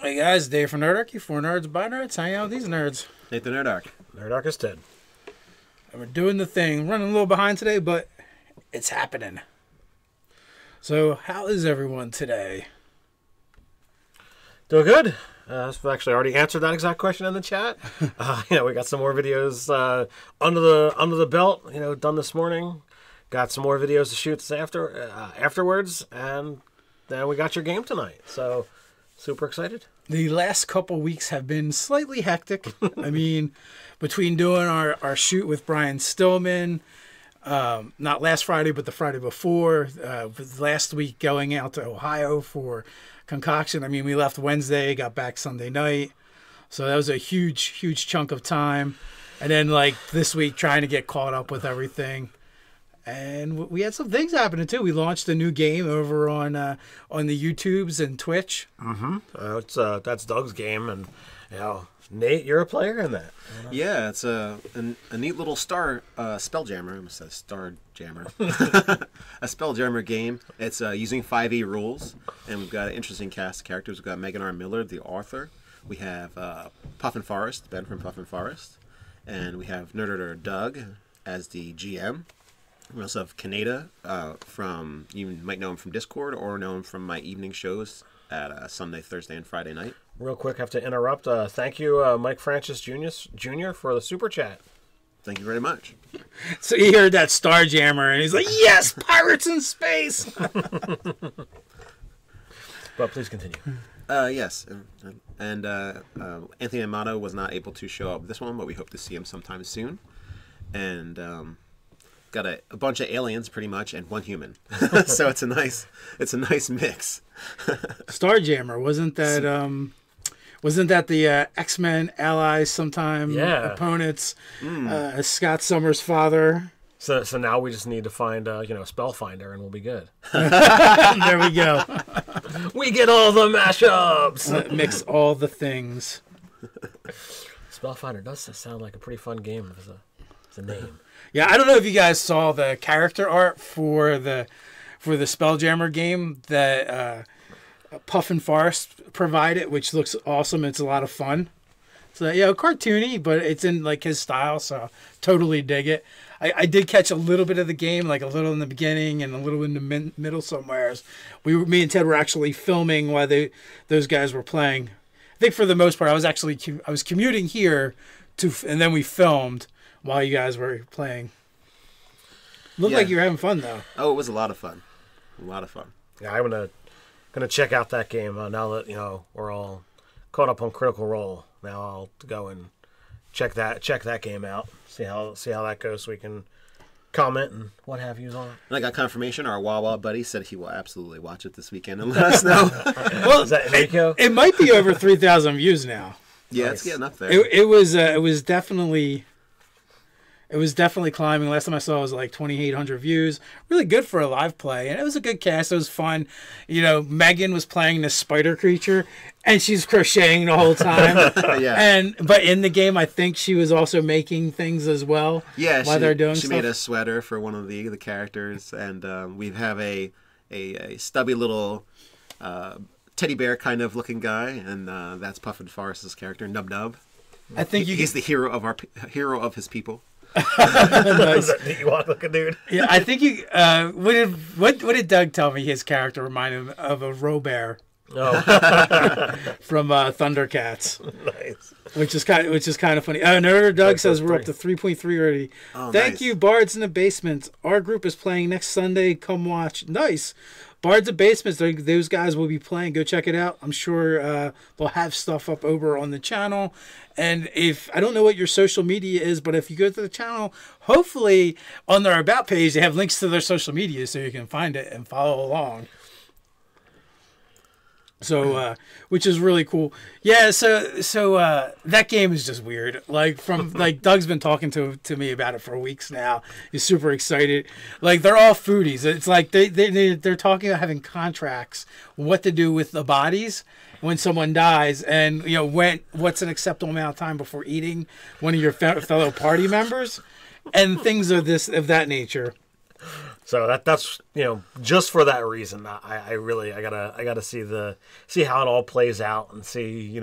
Hey guys, Dave from Nerdarchy, for nerds by nerds. Hang out with these nerds. Nathan Nerdarch. Nerdarch is Ted. And we're doing the thing. Running a little behind today, but it's happening. So, how is everyone today? Doing good. I've actually already answered that exact question in the chat. We got some more videos under the belt. Done this morning. Got some more videos to shoot afterwards, and then we got your game tonight. So, super excited. The last couple weeks have been slightly hectic. I mean, between doing our shoot with Brian Stillman, not last Friday, but the Friday before, last week going out to Ohio for ConCoction. I mean, we left Wednesday, got back Sunday night. So that was a huge chunk of time. And then, this week, trying to get caught up with everything. And we had some things happening, too. We launched a new game over on the YouTubes and Twitch. Mm-hmm. That's Doug's game. And, Nate, you're a player in that. Yeah, it's a neat little Spelljammer. I almost said Star Jammer. A Spelljammer game. It's using 5e rules. And we've got an interesting cast of characters. We've got Megan R. Miller, the author. We have Puffin Forest, Ben from Puffin Forest. And we have Nerdarchy Doug as the GM. We also have Kaneda from, you might know him from Discord or know him from my evening shows at Sunday, Thursday, and Friday night. Real quick, have to interrupt. Thank you, Mike Francis Jr. for the super chat. Thank you very much. So he heard that Starjammer, and he's like, yes, pirates in space! But please continue. Yes. And Anthony Amato was not able to show up this one, but we hope to see him sometime soon. And got a bunch of aliens, pretty much, and one human. So it's a nice mix. Starjammer, wasn't that the X-Men allies sometime? Yeah. Opponents? Scott Summers' father. So now we just need to find Spellfinder, and we'll be good. There we go. We get all the mashups. Mix all the things. Spellfinder does sound like a pretty fun game as a name. Yeah, I don't know if you guys saw the character art for the Spelljammer game that Puffin Forest provided, which looks awesome. It's a lot of fun. So cartoony, but it's in his style, so totally dig it. I did catch a little bit of the game, a little in the beginning and a little in the middle somewhere. Me and Ted were actually filming while those guys were playing. I think for the most part, I was commuting here and then we filmed while you guys were playing. Looked like you were having fun, though. Oh, it was a lot of fun. Yeah, I'm gonna check out that game now that we're all caught up on Critical Role. Now I'll go and check that game out. See how that goes, so we can comment and what have you on it. And I got confirmation. Our Wawa buddy said he will absolutely watch it this weekend and let us know. Well, is that Enrico? It might be over 3,000 views now. Yeah, nice. It's getting up there. It was definitely climbing. Last time I saw it was 2,800 views. Really good for a live play. And it was a good cast. It was fun. Megan was playing this spider creature, and she's crocheting the whole time. Yeah. But in the game, I think she was also making things as well. Yeah, while they're doing she stuff. made a sweater for one of the characters. And we have a stubby little teddy bear kind of looking guy. And that's Puffin Forest's character, Nub Nub. I think he's the hero of his people. Nice. That Ewok looking dude. Yeah, I think you. What did Doug tell me? His character reminded him of a Robear. Oh. From Thundercats. Nice. Which is kind of funny. Nerder Doug says we're up to 3.3 already. Oh, Thank nice. you, Bards in the Basement. Our group is playing next Sunday. Come watch. Nice. Bards of Basements, those guys will be playing. Go check it out. I'm sure they'll have stuff up over on the channel. And if I don't know what your social media is, but if you go to the channel, hopefully on their About page, they have links to their social media so you can find it and follow along. So, which is really cool. Yeah, so that game is just weird. Doug's been talking to me about it for weeks now. He's super excited. They're all foodies. It's they're talking about having contracts, what to do with the bodies when someone dies, and what's an acceptable amount of time before eating one of your fellow party members, and things of that nature. So that's just for that reason, I gotta see how it all plays out and see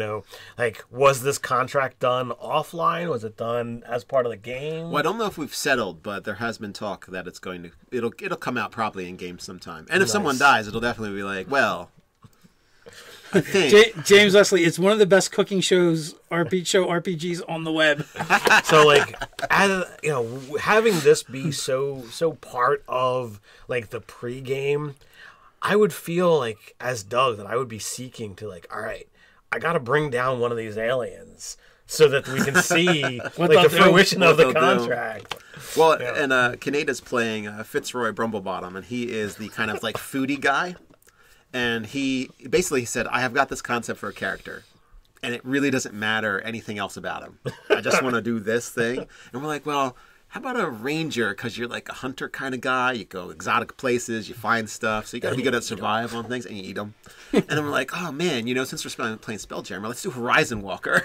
like, was this contract done offline? Was it done as part of the game? Well, I don't know if we've settled, but there has been talk that it'll come out properly in game sometime. And if someone dies, it'll definitely be like, well, I think James Leslie, it's one of the best cooking RPGs on the web. So like, having this be so part of like the pregame, I would feel like as Doug that I would be seeking to like, all right, I got to bring down one of these aliens so that we can see like the fruition of the contract. Well, and Kaneda's playing Fitzroy Brumblebottom, and he is the kind of like foodie guy. And he basically said, I have got this concept for a character, and it really doesn't matter anything else about him. I just want to do this thing. And we're like, well, how about a ranger? Because you're like a hunter kind of guy. You go exotic places, you find stuff. So you got to be good at survival on things, and you eat them. And then we're like, oh, man, since we're playing Spelljammer, let's do Horizon Walker.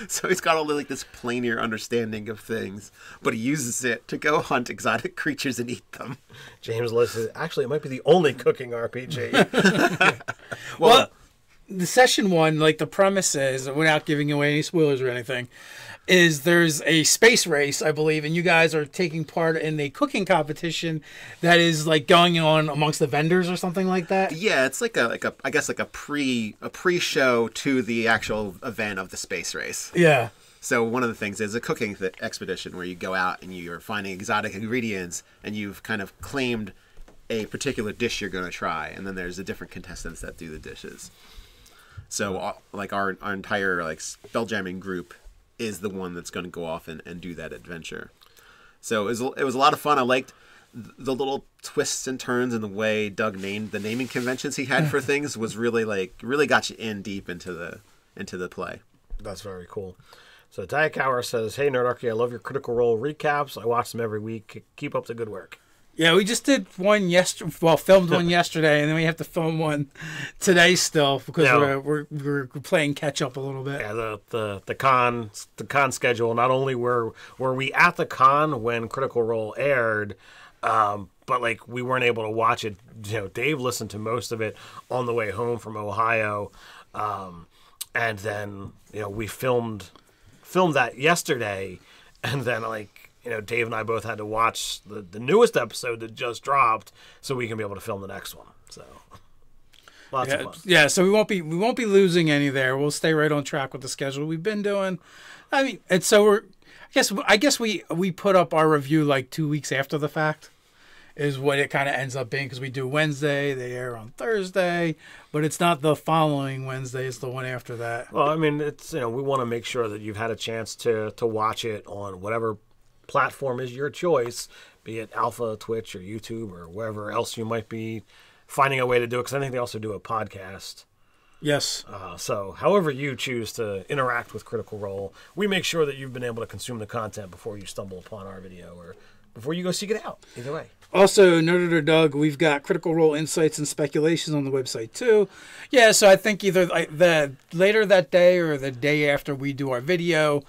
So he's got all like this planar understanding of things, but he uses it to go hunt exotic creatures and eat them. James listed, actually, it might be the only cooking RPG. well, the session one, like the premise is, without giving away any spoilers or anything, is there's a space race, I believe, and you guys are taking part in a cooking competition that is like going on amongst the vendors or something like that. Yeah, it's like a pre-show to the actual event of the space race. Yeah. So one of the things is a cooking expedition where you go out and you're finding exotic ingredients and you've kind of claimed a particular dish you're going to try, and then there's the different contestants that do the dishes. So like our entire like spelljamming group is the one that's going to go off and do that adventure. So it was a lot of fun. I liked the little twists and turns and the way Doug named the naming conventions he had for things was really got you in deep into the play. That's very cool. So Diakower says, hey Nerdarchy, I love your Critical Role recaps. I watch them every week. Keep up the good work. Yeah, we just did one filmed one yesterday, and then we have to film one today still because we're playing catch up a little bit. Yeah, the con schedule. Not only were we at the con when Critical Role aired, but like we weren't able to watch it. Dave listened to most of it on the way home from Ohio, and then we filmed that yesterday, and then like. Dave and I both had to watch the newest episode that just dropped so we can be able to film the next one. So lots of fun. Yeah, so we won't be losing any there. We'll stay right on track with the schedule we've been doing. I mean, and so I guess we put up our review like 2 weeks after the fact is what it kind of ends up being, because we do Wednesday, they air on Thursday, but it's not the following Wednesday, it's the one after that. Well, I mean, it's we want to make sure that you've had a chance to watch it on whatever platform is your choice, be it Alpha, Twitch, or YouTube, or wherever else you might be finding a way to do it, because I think they also do a podcast. Yes. So however you choose to interact with Critical Role, we make sure that you've been able to consume the content before you stumble upon our video or before you go seek it out. Either way. Also, Nerded or Doug, we've got Critical Role insights and speculations on the website too. Yeah, so I think either later that day or the day after we do our video,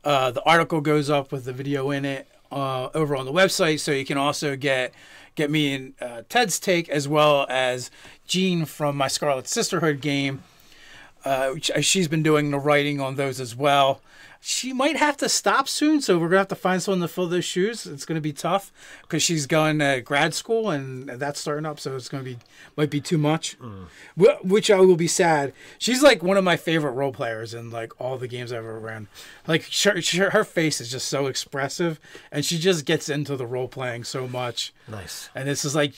the article goes up with the video in it over on the website, so you can also get me and Ted's take, as well as Jean from my Scarlet Sisterhood game. She's been doing the writing on those as well. She might have to stop soon, so we're going to have to find someone to fill those shoes. It's going to be tough because she's going to grad school, and that's starting up, so it's going to might be too much, which I will be sad. She's like one of my favorite role players in like all the games I've ever run. Like her face is just so expressive, and she just gets into the role playing so much. Nice. And this is like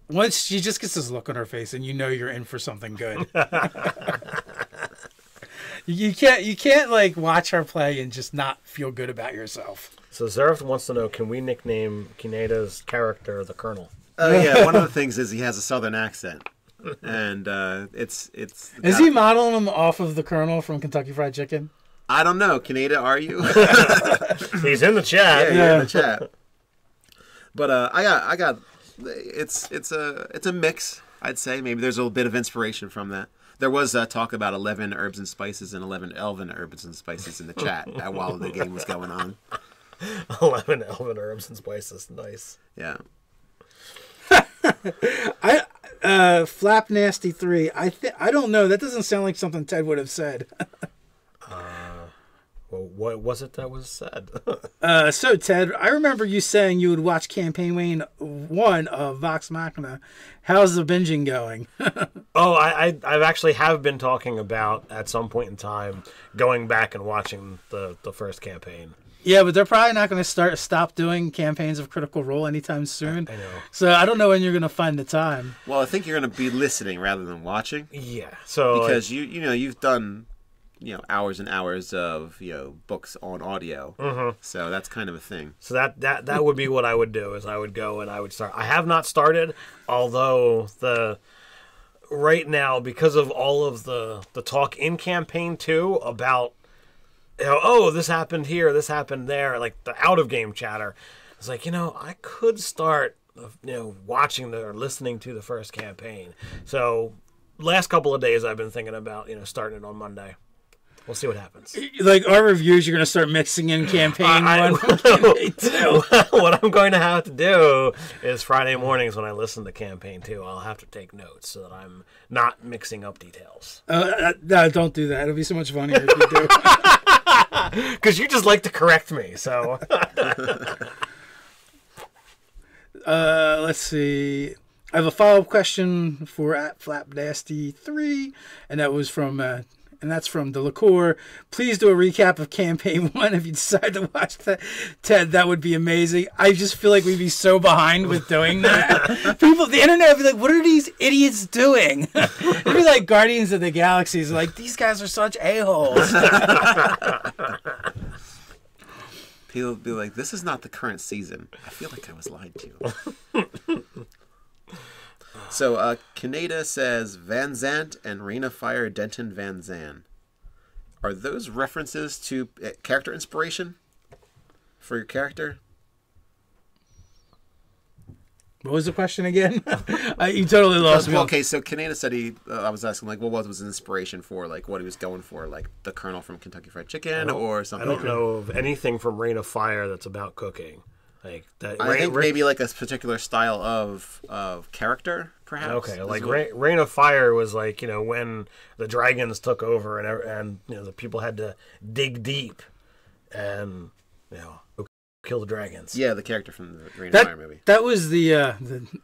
once she just gets this look on her face, and you're in for something good. You can't like watch her play and just not feel good about yourself. So Zerf wants to know, can we nickname Kineda's character the Colonel? Oh yeah, one of the things is he has a southern accent, and it's. Is he modeling him off of the Colonel from Kentucky Fried Chicken? I don't know, Kineda, are you? He's in the chat. Yeah, you're in the chat. But I got. It's a mix. I'd say maybe there's a little bit of inspiration from that. There was talk about 11 herbs and spices and 11 elven herbs and spices in the chat while the game was going on. 11 elven herbs and spices. Nice. Yeah. Flap Nasty 3. I don't know. That doesn't sound like something Ted would have said. Well, what was it that was said? So Ted, I remember you saying you would watch campaign 1 of Vox Machina. How's the binging going? Oh, I've actually have been talking about at some point in time going back and watching the first campaign. Yeah, but they're probably not going to stop doing campaigns of Critical Role anytime soon. I know. So I don't know when you're going to find the time. Well, I think you're going to be listening rather than watching. Yeah. So because you've done hours and hours of books on audio. Mm-hmm. So that's kind of a thing. So that would be what I would do is I would go and I would start. I have not started, although right now because of all of the talk in campaign 2 about this happened here, this happened there, like the out of game chatter. It's like I could start watching or listening to the first campaign. So last couple of days I've been thinking about starting it on Monday. We'll see what happens. Like our reviews, you're going to start mixing in campaign 1 with campaign 2. What I'm going to have to do is Friday mornings when I listen to campaign 2, I'll have to take notes so that I'm not mixing up details. No, don't do that. It'll be so much funnier if you do. Because you just like to correct me, so. Let's see. I have a follow-up question for @FlapNasty3, and that was from... and that's from the Liqueur. Please do a recap of campaign 1 if you decide to watch that. Ted, that would be amazing. I just feel like we'd be so behind with doing that. The internet would be like, what are these idiots doing? It'd be like Guardians of the Galaxy. Like, these guys are such a-holes. People would be like, this is not the current season. I feel like I was lied to. So, Kaneda says Van Zant and Rain of Fire Denton Van Zan. Are those references to character inspiration for your character? What was the question again? You totally lost me. Okay, so Kaneda said I was asking, like, what was his inspiration for, like, what he was going for, like, the Colonel from Kentucky Fried Chicken or something? I don't know of anything from Rain of Fire that's about cooking. Like that. I think maybe like a particular style of character, perhaps. Okay, like Rain of Fire was like when the dragons took over and the people had to dig deep and kill the dragons. Yeah, the character from the Rain of Fire movie. That was the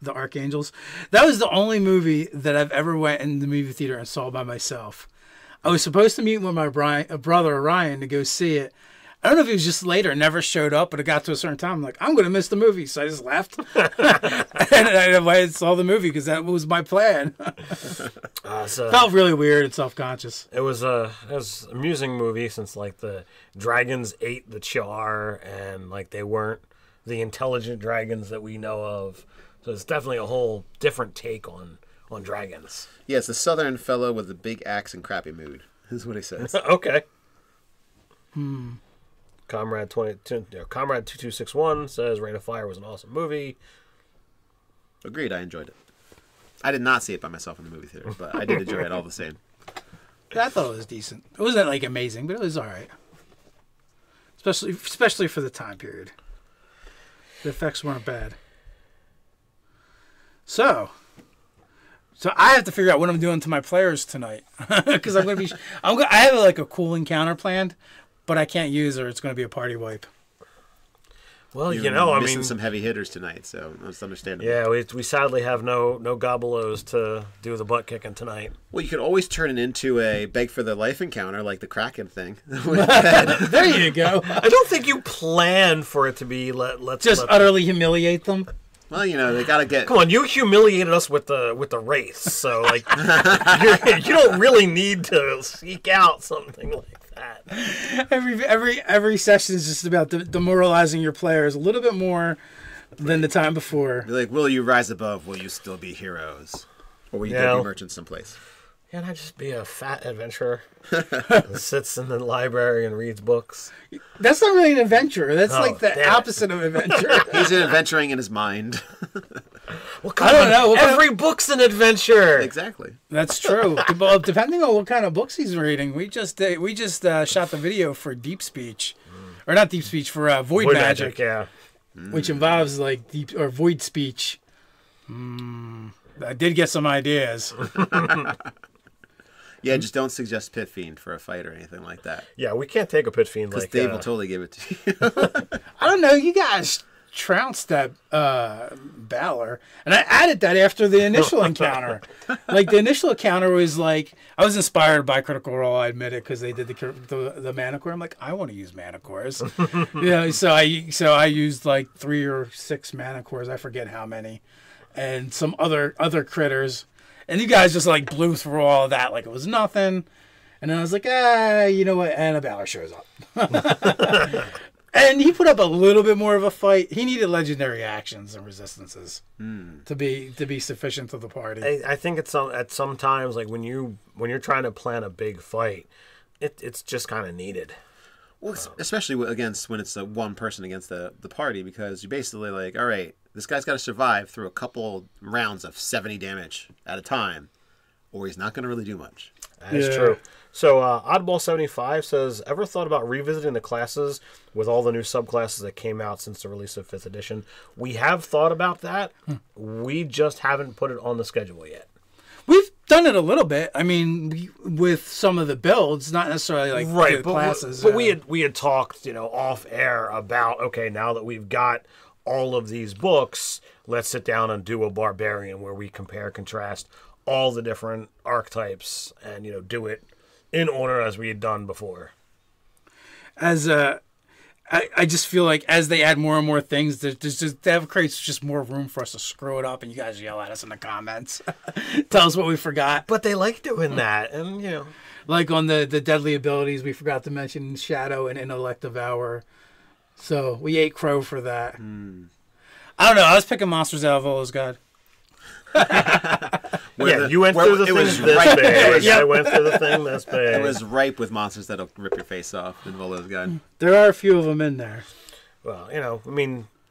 Archangels. That was the only movie that I've ever went in the movie theater and saw by myself. I was supposed to meet with my brother Ryan to go see it. I don't know if he was just late or never showed up, but it got to a certain time. I'm like, I'm going to miss the movie. So I just left. And I saw the movie because that was my plan. Felt really weird and self-conscious. It was an amusing movie since like the dragons ate the char and like they weren't the intelligent dragons that we know of. So it's definitely a whole different take on dragons. Yeah, it's the southern fellow with the big axe and crappy mood. Is what he says. Okay. Comrade 2261 says Rain of Fire was an awesome movie. Agreed, I enjoyed it. I did not see it by myself in the movie theater, but I did enjoy it all the same. Yeah, I thought it was decent. It wasn't like amazing, but it was all right. Especially for the time period. The effects weren't bad. So I have to figure out what I'm doing to my players tonight because I have like a cool encounter planned. But I can't use her. It's going to be a party wipe. Well, You're missing some heavy hitters tonight, so that's understandable. Yeah, we sadly have no Gobelos to do the butt kicking tonight. Well, you could always turn it into a beg for their life encounter, like the Kraken thing. There you go. I don't think you plan for it to be let's utterly humiliate them. Well, they gotta get. Come on, you humiliated us with the race, so like you don't really need to seek out something like that. Every session is just about demoralizing your players a little bit more than the time before. Be like, will you rise above? Will you still be heroes, or will you go be merchants someplace? Can't I just be a fat adventurer that sits in the library and reads books? That's not really an adventurer. That's like the opposite of adventure. He's adventuring in his mind. Well, I don't know. Every book's an adventure. Exactly. That's true. Well, depending on what kind of books he's reading. We just shot the video for Deep Speech, or not deep speech, for void magic, yeah. which involves like deep or void speech. I did get some ideas. Yeah, just don't suggest Pit Fiend for a fight or anything like that. Yeah, we can't take a Pit Fiend Because like Dave will totally give it to you. I don't know. You guys trounced that Balor, and I added that after the initial encounter. Like the initial encounter was like I was inspired by Critical Role. I admit it because they did the Manicore. I'm like, I want to use Manicores. So I used like 3 or 6 Manicores. I forget how many, and some other critters. And you guys just like blew through all of that like it was nothing. And then I was like, you know what? And a Balor shows up. And he put up a little bit more of a fight. He needed legendary actions and resistances to be sufficient to the party. I think at some times, like when you're trying to plan a big fight, it's just kind of needed. Well, especially against when it's one person against the party, because you're basically like, all right, this guy's got to survive through a couple rounds of 70 damage at a time, or he's not going to really do much. That is true. So Oddball75 says, ever thought about revisiting the classes with all the new subclasses that came out since the release of 5th edition? We have thought about that. We just haven't put it on the schedule yet. We've done it a little bit. I mean, with some of the builds, not necessarily like the classes. But we had talked, off air about, okay, now that we've got all of these books, let's sit down and do a barbarian where we compare, contrast all the different archetypes and, do it in order as we had done before. I just feel like as they add more and more things, that creates just more room for us to screw it up, and you guys yell at us in the comments. Tell us what we forgot. But they like doing that, and like on the deadly abilities, we forgot to mention Shadow and Intellect Devour. So we ate crow for that. I don't know. I was picking monsters out of Volo's God. You went through the thing this big. I went through the thing this big. It was ripe with monsters that'll rip your face off in Volo's God. There are a few of them in there. Well,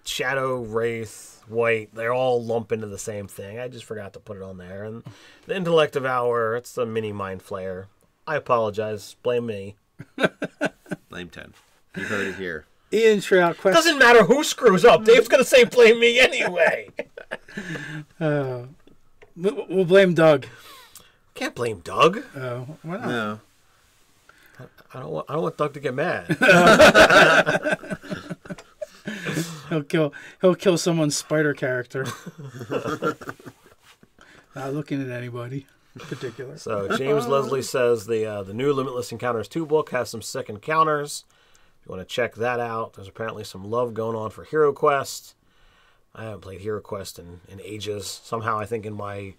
Shadow, Wraith, White, they're all lump into the same thing. I just forgot to put it on there. And the Intellect Devour, it's the mini Mind Flayer. I apologize. Blame me. Blame 10. You heard it here. Ian Trout question. Doesn't matter who screws up. Dave's going to say blame me anyway. We'll blame Doug. Can't blame Doug. Oh, why not? No. I don't want Doug to get mad. He'll kill someone's spider character. Not looking at anybody in particular. So James Leslie says the new Limitless Encounters 2 book has some sick encounters. If you want to check that out, there's apparently some love going on for Hero Quest. I haven't played Hero Quest in ages. Somehow I think in my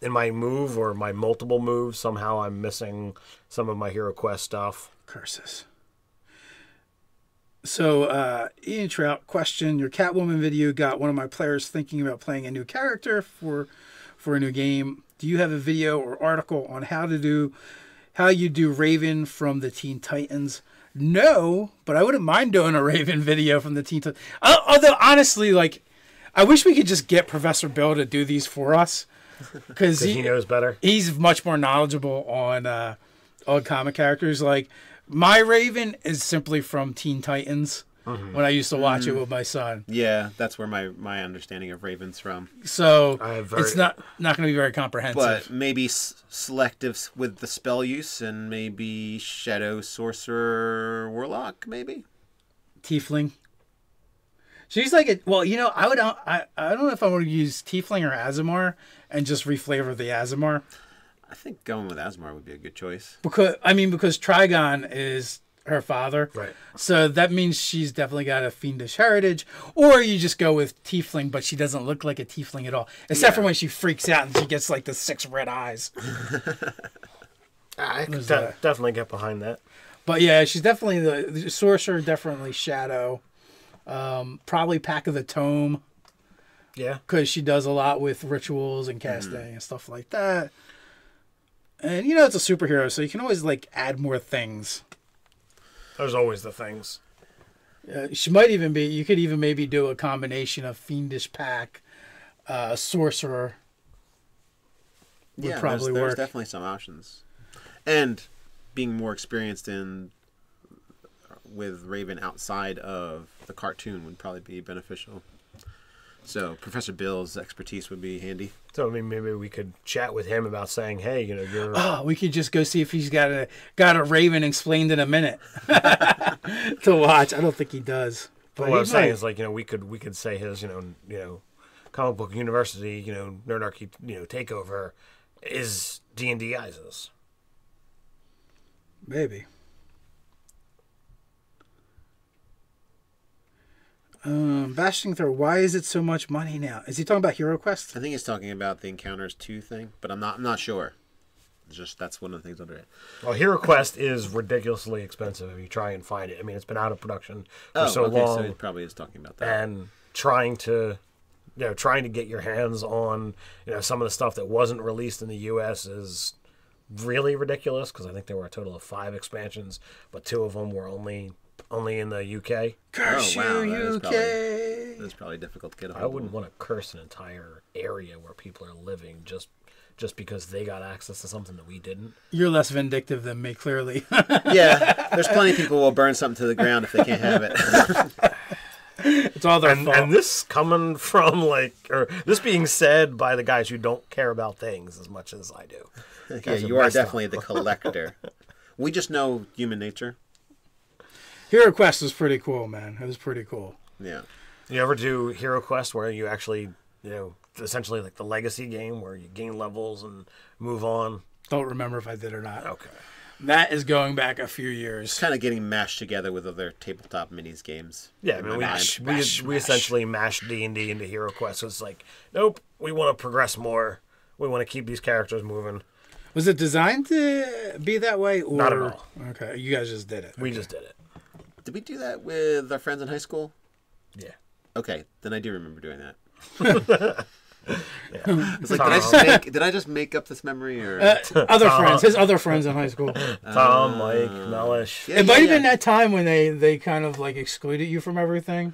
move or my multiple moves, somehow I'm missing some of my Hero Quest stuff. Curses. So, Ian Trout question, your Catwoman video got one of my players thinking about playing a new character for a new game. Do you have a video or article on how you do Raven from the Teen Titans? No, but I wouldn't mind doing a Raven video from the Teen Titans. Although, honestly, I wish we could just get Professor Bill to do these for us. Because he knows better. He's much more knowledgeable on comic characters. Like, my Raven is simply from Teen Titans when I used to watch it with my son. Yeah, that's where my understanding of Raven's from. So it's not going to be very comprehensive. But maybe selective with the spell use, and maybe Shadow, Sorcerer, Warlock, maybe? Tiefling. She's like I don't know if I want to use Tiefling or Azamar and just reflavor the Azamar. I think going with Azamar would be a good choice. Because Trigon is her father. Right. So that means she's definitely got a fiendish heritage. Or you just go with Tiefling, but she doesn't look like a Tiefling at all. Except for when she freaks out and she gets like the 6 red eyes. I could definitely get behind that. But yeah, she's definitely the Sorcerer, definitely Shadow. Probably Pack of the Tome. Yeah. Because she does a lot with rituals and casting and stuff like that. And, it's a superhero, so you can always, add more things. There's always the things. She might even be, you could even maybe do a combination of Fiendish Pack, Sorcerer. Would probably work. There's definitely some options. And being more experienced in with Raven outside of the cartoon would probably be beneficial. So Professor Bill's expertise would be handy. So I mean, maybe we could chat with him about saying, hey, you know, you're... we could just go see if he's got a Raven explained in a minute to watch. I don't think he does. But what I'm saying is, like, you know, we could say his, you know, Comic Book University, you know, Nerdarchy, you know, takeover is D&D ISIS. Maybe. Bashing through. Why is it so much money now? Is he talking about Hero Quest? I think he's talking about the Encounters 2 thing, but I'm not sure. It's just that's one of the things under it. Well, Hero Quest is ridiculously expensive if you try and find it. I mean, it's been out of production for so long. So he probably is talking about that. And trying to get your hands on, you know, some of the stuff that wasn't released in the U.S. is really ridiculous, because I think there were a total of 5 expansions, but 2 of them were only in the UK. Curse you, UK! That's probably difficult to get a hold I of. wouldn't want to curse an entire area where people are living just because they got access to something that we didn't. You're less vindictive than me, clearly. Yeah, there's plenty of people who will burn something to the ground if they can't have it. It's all their fault. And this coming from, like, or this being said by the guys who don't care about things as much as I do. Yeah, you are definitely the collector. We just know human nature. Hero Quest was pretty cool, man. It was pretty cool. Yeah. You ever do Hero Quest where you actually, you know, essentially like the legacy game where you gain levels and move on? Don't remember if I did or not. Okay. That is going back a few years. It's kind of getting mashed together with other tabletop minis games. Yeah, I mean, we essentially mashed D&D into Hero Quest. So it's like, nope, we want to progress more. We want to keep these characters moving. Was it designed to be that way? Or... Not at all. Okay, you guys just did it. We just did it. Did we do that with our friends in high school? Yeah. Okay, then I do remember doing that. Yeah. It's like, did I just make up this memory, or other friends, his other friends in high school? Tom, Mike, Mellish. It might have been that time when they kind of like excluded you from everything.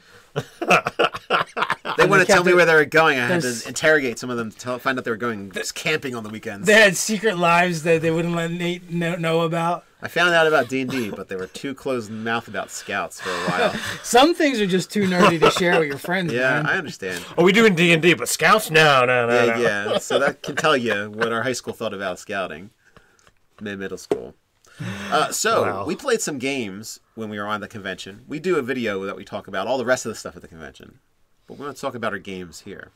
They want to tell me where they were going. I had to interrogate some of them to find out they were going camping on the weekends. They had secret lives that they wouldn't let Nate know about. I found out about D&D, but they were too closed-mouthed about Scouts for a while. Some things are just too nerdy to share with your friends, Yeah, man. I understand. Oh, we doing D&D, but Scouts? No. Yeah. So that can tell you what our high school thought about scouting. Middle school. Wow. We played some games when we were on the convention. We do a video that we talk about all the rest of the stuff at the convention. But we're going to talk about our games here.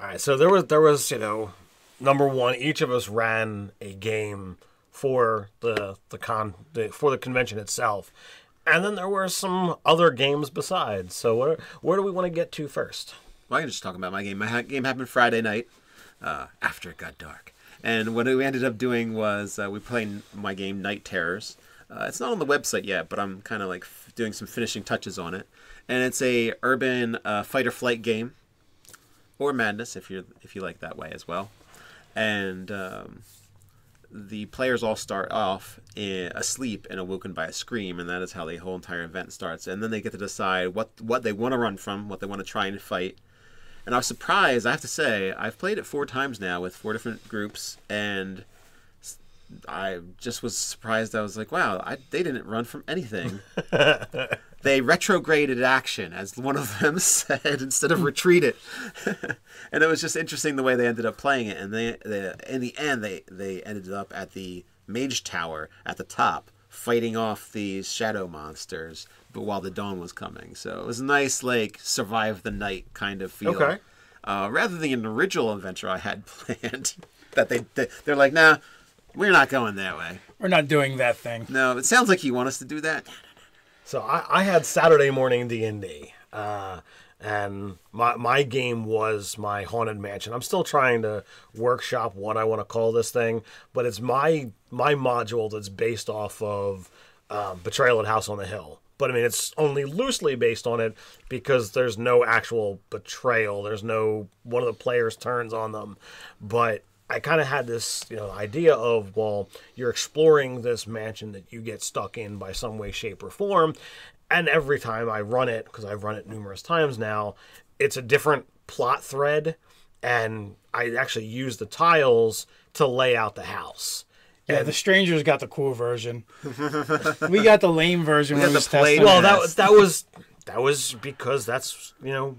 All right, so there was, you know, number one, each of us ran a game for the convention itself, and then there were some other games besides. So where do we want to get to first? Well, I can just talk about my game. My game happened Friday night after it got dark, and what we ended up doing was we played my game Night Terrors. It's not on the website yet, but I'm kind of like doing some finishing touches on it, and it's a urban fight or flight game, or madness if you like that way as well, and the players all start off asleep and awoken by a scream, and that is how the whole entire event starts. And then they get to decide what they want to run from, what they want to try and fight. And I was surprised, I have to say, I've played it 4 times now with 4 different groups, and I just was surprised. I was like, wow, they didn't run from anything. They retrograded action, as one of them said, instead of retreated. And it was just interesting the way they ended up playing it. And in the end, they ended up at the mage tower at the top, fighting off these shadow monsters, but while the dawn was coming. So it was a nice, like, survive the night kind of feel. Okay. Rather than an original adventure I had planned, that they're like, nah, we're not going that way. We're not doing that thing. No, it sounds like you want us to do that. So I had Saturday morning D&D, and my game was my Haunted Mansion. I'm still trying to workshop what I want to call this thing, but it's my module that's based off of Betrayal at House on the Hill. But I mean, it's only loosely based on it because there's no actual betrayal. There's no one of the players turns on them, but I kind of had this, idea of, well, you're exploring this mansion that you get stuck in by some way, shape, or form. And every time I run it, because I've run it numerous times now, it's a different plot thread. And I actually use the tiles to lay out the house. Yeah, the strangers got the cool version. We got the lame version. got when the we tested plain- it. Well, that was because that's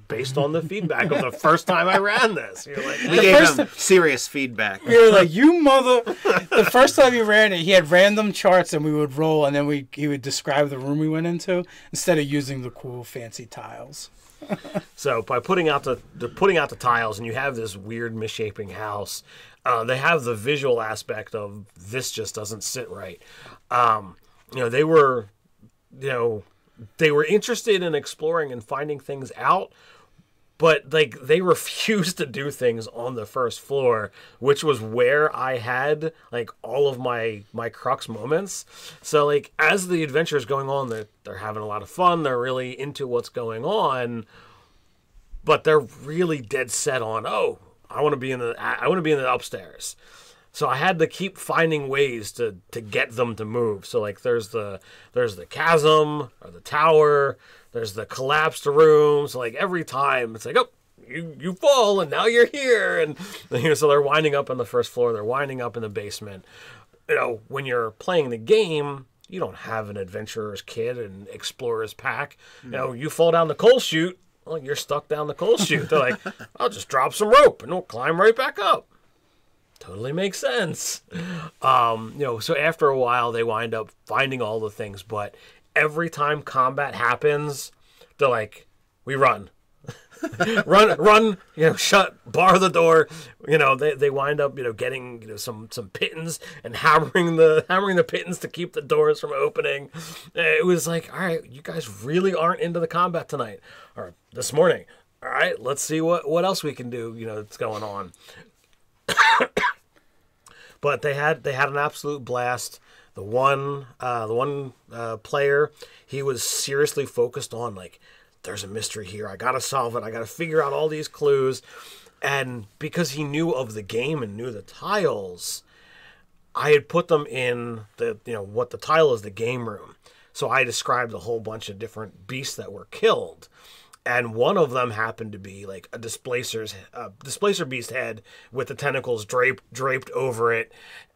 based on the feedback of the first time I ran this. You're like, We gave him serious feedback. We were like, you mother. The first time he ran it, he had random charts and we would roll, and then he would describe the room we went into instead of using the cool fancy tiles. So by putting out the tiles, and you have this weird misshapen house, they have the visual aspect of this just doesn't sit right. They were interested in exploring and finding things out, but like they refused to do things on the first floor, which was where I had like all of my crux moments. So like as the adventure is going on, they're having a lot of fun. They're really into what's going on, but they're really dead set on, oh, I want to be in the upstairs. So I had to keep finding ways to get them to move. So like there's the chasm or the tower, there's the collapsed room. So like every time it's like, oh, you fall and now you're here. And so they're winding up on the first floor, they're winding up in the basement. When you're playing the game, you don't have an adventurer's kit and explorer's pack. You fall down the coal chute, well, you're stuck down the coal chute. They're like, I'll just drop some rope and we'll climb right back up. Totally makes sense. So after a while, they wind up finding all the things, but every time combat happens, they're like, we run. run, bar the door. They wind up, getting, some pittance and hammering the pittance to keep the doors from opening. It was like, all right, you guys really aren't into the combat tonight or this morning. All right, let's see what else we can do, that's going on. But they had an absolute blast. The one player, he was seriously focused on like, there's a mystery here. I gotta solve it. I gotta figure out all these clues. And because he knew of the game and knew the tiles, I had put them in what the tile is, the game room. So I described a whole bunch of different beasts that were killed. And one of them happened to be like a displacer beast head with the tentacles draped over it.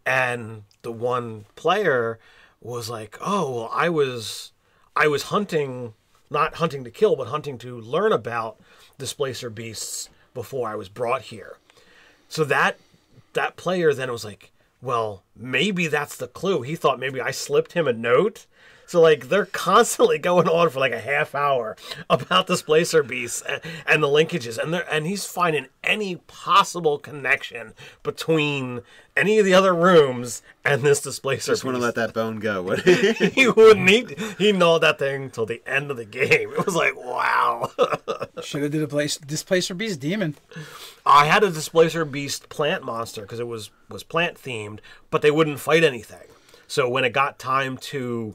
And the one player was like, oh, well, I was hunting, not hunting to kill, but hunting to learn about displacer beasts before I was brought here. So that player then was like, well, maybe that's the clue. He thought maybe I slipped him a note. So, like, they're constantly going on for, like, a half hour about Displacer Beasts and the linkages. And he's finding any possible connection between any of the other rooms and this Displacer Beast. Just want to let that bone go. What? He wouldn't. He gnawed that thing till the end of the game. It was like, wow. Should have did a Displacer Beast demon. I had a Displacer Beast plant monster because it was plant-themed, but they wouldn't fight anything. So when it got time to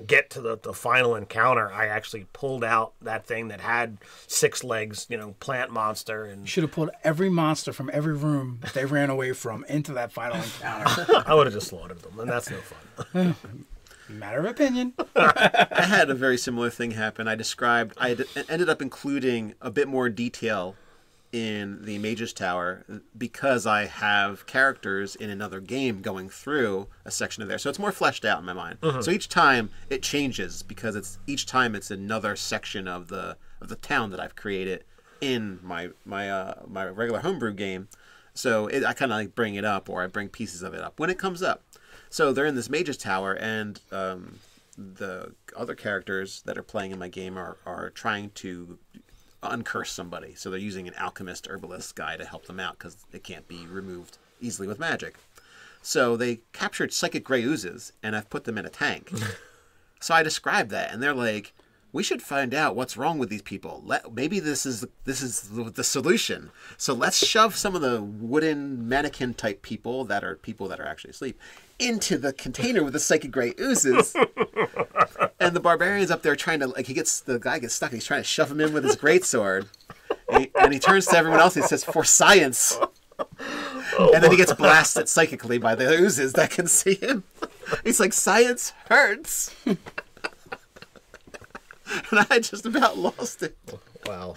get to the final encounter, I actually pulled out that thing that had 6 legs, plant monster. And You should have pulled every monster from every room that they ran away from into that final encounter. I would have just slaughtered them, and that's no fun. Matter of opinion. I had a very similar thing happen. I ended up including a bit more detail in the Mage's Tower because I have characters in another game going through a section of there. So it's more fleshed out in my mind. Mm-hmm. So each time it changes because each time it's another section of the town that I've created in my regular homebrew game. So I kind of like bring it up, or I bring pieces of it up when it comes up. So they're in this Mage's Tower, and the other characters that are playing in my game are trying to uncurse somebody. So they're using an alchemist herbalist guy to help them out because it can't be removed easily with magic. So they captured psychic gray oozes, and I've put them in a tank. So I described that, and they're like, we should find out what's wrong with these people. Maybe this is the solution. So let's shove some of the wooden mannequin type people that are actually asleep into the container with the psychic gray oozes. And the barbarian's up there trying to, the guy gets stuck. And he's trying to shove him in with his greatsword. And he turns to everyone else and he says, for science. And then he gets blasted psychically by the oozes that can see him. He's like, science hurts. And I just about lost it. Wow.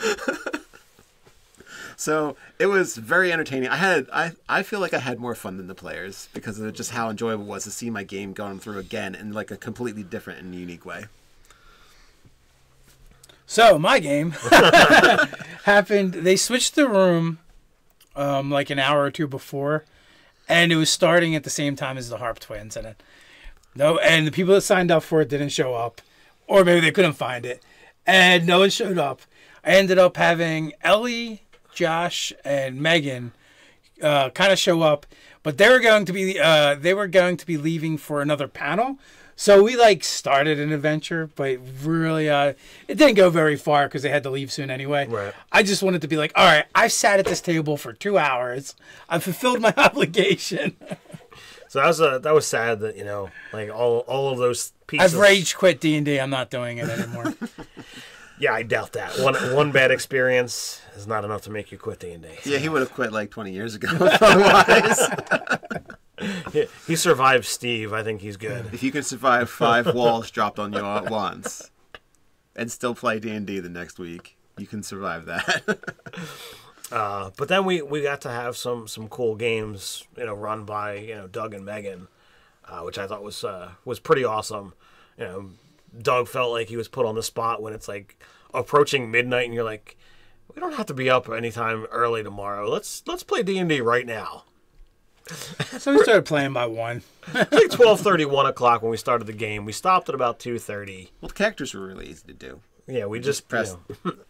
So it was very entertaining. I feel like I had more fun than the players because of just how enjoyable it was to see my game going through again in like a completely different and unique way. So my game happened. They switched the room like an hour or two before, and it was starting at the same time as the Harp Twins, and the people that signed up for it didn't show up, or maybe they couldn't find it, and no one showed up. I ended up having Ellie, Josh, and Megan kind of show up, but they were going to be leaving for another panel. So we like started an adventure, but really it didn't go very far because they had to leave soon anyway. Right. I just wanted to be like, all right, I've sat at this table for 2 hours. I've fulfilled my obligation. So that was sad that, like all of those pieces. I've rage quit D&D. I'm not doing it anymore. Yeah, I doubt that. One bad experience is not enough to make you quit D&D. Yeah, he would have quit like 20 years ago otherwise. He survived Steve. I think he's good. If you can survive 5 walls dropped on you at once and still play D&D the next week, you can survive that. But then we got to have some cool games, run by Doug and Megan, which I thought was pretty awesome. Doug felt like he was put on the spot when it's like approaching midnight, and you're like, we don't have to be up anytime early tomorrow. Let's play D&D right now. So we started playing by 1. It's like 12:30, 1 o'clock when we started the game. We stopped at about 2:30. Well, the characters were really easy to do. Yeah, we just pressed.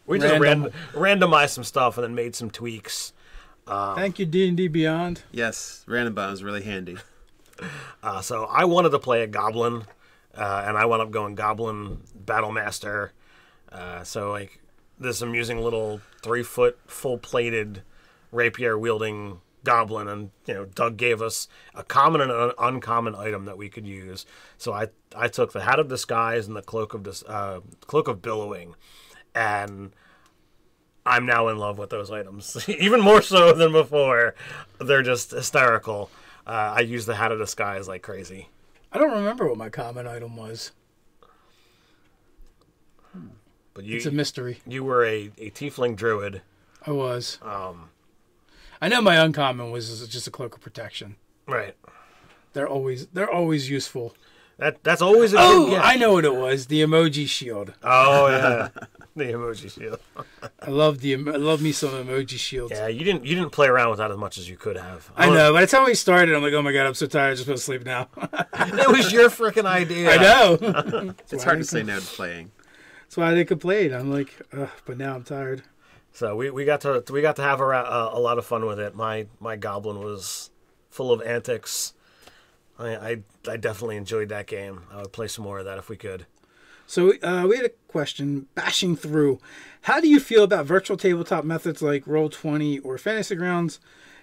We just randomized some stuff and then made some tweaks. Thank you, D&D Beyond. Yes, random button was really handy. So I wanted to play a goblin, and I wound up going Goblin Battlemaster. So like this amusing little 3-foot full-plated rapier-wielding goblin, and Doug gave us a common and an uncommon item that we could use. So I took the Hat of Disguise and the Cloak of Billowing, and I'm now in love with those items even more so than before. They're just hysterical. I use the Hat of Disguise like crazy. I don't remember what my common item was. But It's a mystery. You were a tiefling druid. I was. I know my uncommon was just a Cloak of Protection. Right. They're always useful. That's always a good guess. I know what it was. The emoji shield. Oh yeah, the emoji shield. I love me some emoji shields. Yeah, you didn't play around with that as much as you could have. I know. By the time we started, I'm like, oh my god, I'm so tired. I just want to sleep now. It was your freaking idea. I know. It's hard to say no to playing. That's why I didn't complain. I'm like, but now I'm tired. So we got to have a lot of fun with it. My goblin was full of antics. I definitely enjoyed that game. I would play some more of that if we could. So we had a question, bashing through. How do you feel about virtual tabletop methods like Roll20 or Fantasy Grounds?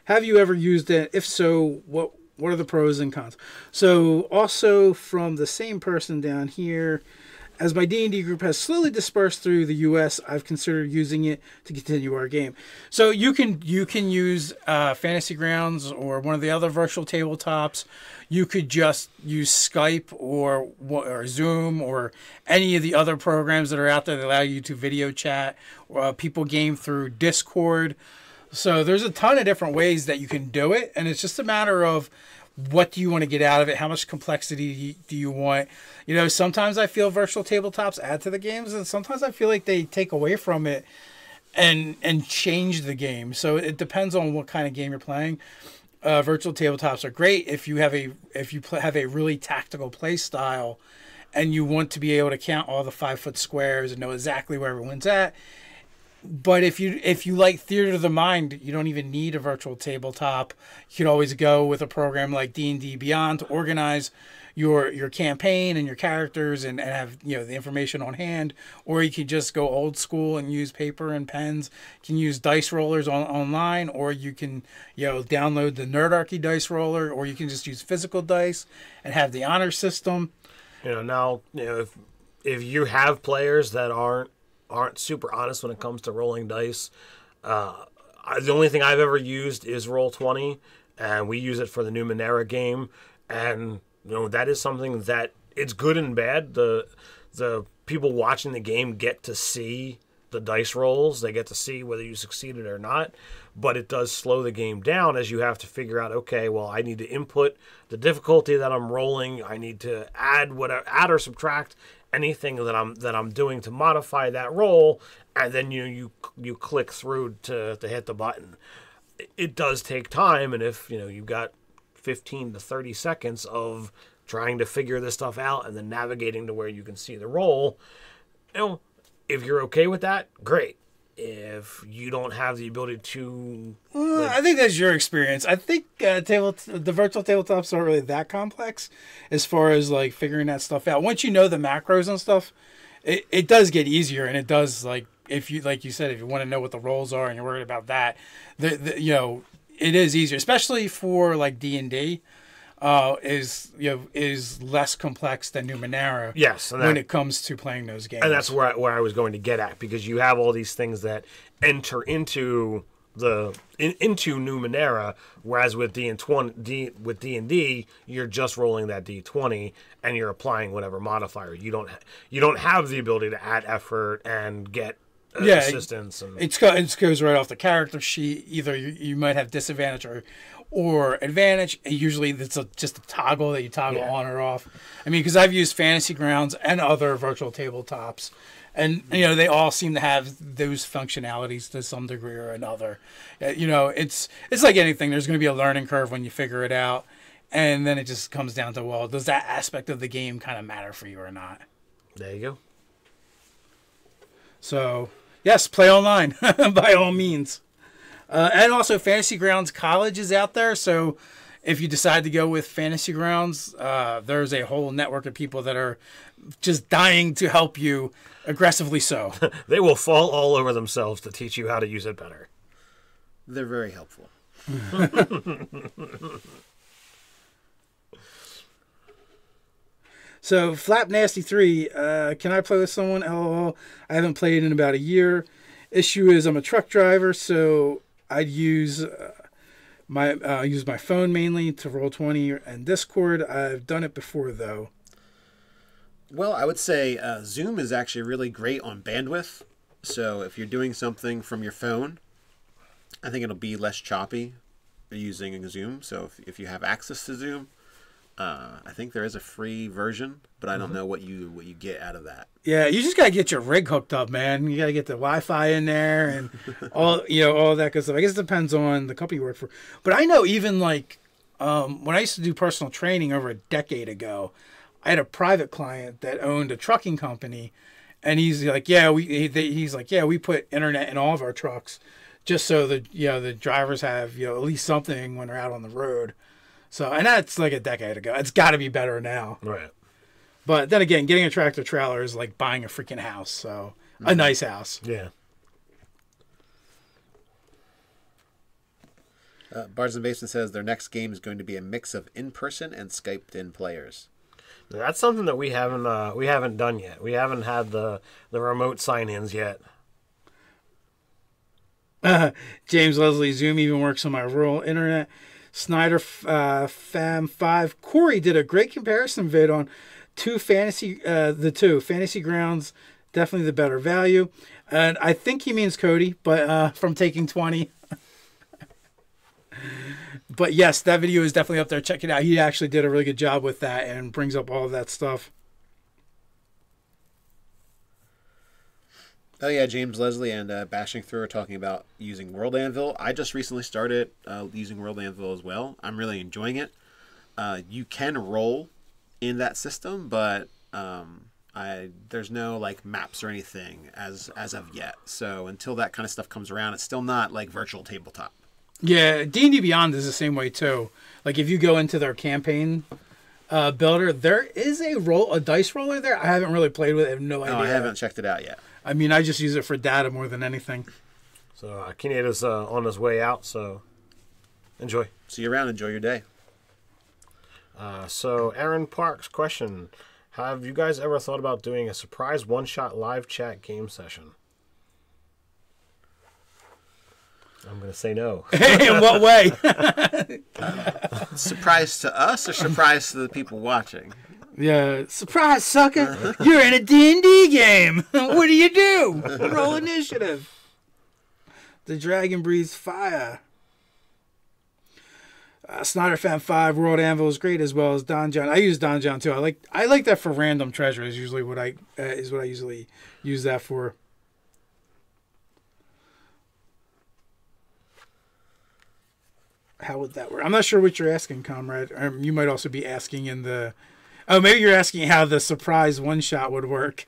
Have you ever used it? If so, what are the pros and cons? So also from the same person down here, as my D&D group has slowly dispersed through the U.S., I've considered using it to continue our game. So you can use Fantasy Grounds or one of the other virtual tabletops. You could just use Skype or Zoom or any of the other programs that are out there that allow you to video chat. People game through Discord. So there's a ton of different ways that you can do it, and it's just a matter of what do you want to get out of it? How much complexity do you want? Sometimes I feel virtual tabletops add to the games, and sometimes I feel like they take away from it and change the game. So it depends on what kind of game you're playing. Virtual tabletops are great if you have a really tactical play style, and you want to be able to count all the 5-foot squares and know exactly where everyone's at. But if you like theater of the mind, you don't even need a virtual tabletop. You could always go with a program like D&D Beyond to organize your campaign and your characters and have the information on hand. Or you could just go old school and use paper and pens. You can use dice rollers online, or you can download the Nerdarchy dice roller, or you can just use physical dice and have the honor system. If you have players that aren't super honest when it comes to rolling dice. The only thing I've ever used is Roll20, and we use it for the new Numenera game. And that is something that it's good and bad. The people watching the game get to see the dice rolls. They get to see whether you succeeded or not. But it does slow the game down as you have to figure out, okay, well, I need to input the difficulty that I'm rolling. I need to add or subtract anything that I'm doing to modify that roll, and then you click through to hit the button. It does take time, and if you've got 15 to 30 seconds of trying to figure this stuff out and then navigating to where you can see the roll, if you're okay with that, great. If you don't have the ability to... I think that's your experience. I think the virtual tabletops aren't really that complex as far as like figuring that stuff out. Once you know the macros and stuff, it does get easier, and it does, like, if you, like you said, if you want to know what the roles are and you're worried about that, it is easier, especially for like D&D. Is less complex than Numenera. Yes, when it comes to playing those games, and that's where I was going to get at, because you have all these things that enter into into Numenera, whereas with D&D, you're just rolling that D20 and you're applying whatever modifier. You don't have the ability to add effort and get assistance. It goes right off the character sheet. Either you might have disadvantage or advantage. Usually it's just a toggle that you toggle on or off. I mean, because I've used Fantasy Grounds and other virtual tabletops, and they all seem to have those functionalities to some degree or another. It's like anything. There's going to be a learning curve when you figure it out, and then it just comes down to, well, does that aspect of the game kind of matter for you or not? There you go. So yes, play online by all means. And also, Fantasy Grounds College is out there. So if you decide to go with Fantasy Grounds, there's a whole network of people that are just dying to help you, aggressively so. They will fall all over themselves to teach you how to use it better. They're very helpful. So, Flap Nasty 3, can I play with someone? LOL. I haven't played in about a year. Issue is I'm a truck driver, so I'd use my phone mainly to Roll20 and Discord. I've done it before, though. Well, I would say Zoom is actually really great on bandwidth. So if you're doing something from your phone, I think it'll be less choppy using Zoom. So if you have access to Zoom, I think there is a free version, but I don't know what you get out of that. Yeah, you just gotta get your rig hooked up, man. You gotta get the Wi-Fi in there and all that good stuff. I guess it depends on the company you work for. But I know even like when I used to do personal training over a decade ago, I had a private client that owned a trucking company, and he's like, we put internet in all of our trucks just so that the drivers have at least something when they're out on the road. So, and that's like a decade ago. It's got to be better now. Right. But then again, getting a tractor trailer is like buying a freaking house. So, a nice house. Yeah. Bards and Basin says their next game is going to be a mix of in-person and Skyped-in players. That's something that we haven't done yet. We haven't had the remote sign-ins yet. James Leslie, Zoom even works on my rural internet. Snyder Fam 5. Corey did a great comparison vid on Fantasy Grounds, definitely the better value. And I think he means Cody, but from Taking 20. But yes, that video is definitely up there. Check it out. He actually did a really good job with that and brings up all of that stuff. Oh yeah, James Leslie and Bashing Through are talking about using World Anvil. I just recently started using World Anvil as well. I'm really enjoying it. You can roll in that system, but there's no like maps or anything as of yet. So until that kind of stuff comes around, it's still not like virtual tabletop. Yeah, D&D Beyond is the same way too. Like if you go into their campaign builder, there is a dice roller there. I haven't really played with it. I have no idea. No, I haven't checked it out yet. I mean, I just use it for data more than anything. So Kineta's on his way out, so enjoy. See you around. Enjoy your day. So Aaron Parks, question. Have you guys ever thought about doing a surprise one-shot live chat game session? I'm going to say no. In what way? Surprise to us or surprise to the people watching? Yeah, surprise, sucker! You're in a D&D game. What do? Roll initiative. The dragon breathes fire. Snyder Fan 5 World Anvil is great, as well as Don John. I use Don John too. I like that for random treasure. Is usually what I usually use that for. How would that work? I'm not sure what you're asking, comrade. You might also be asking in the. Oh, maybe you're asking how the surprise one shot would work.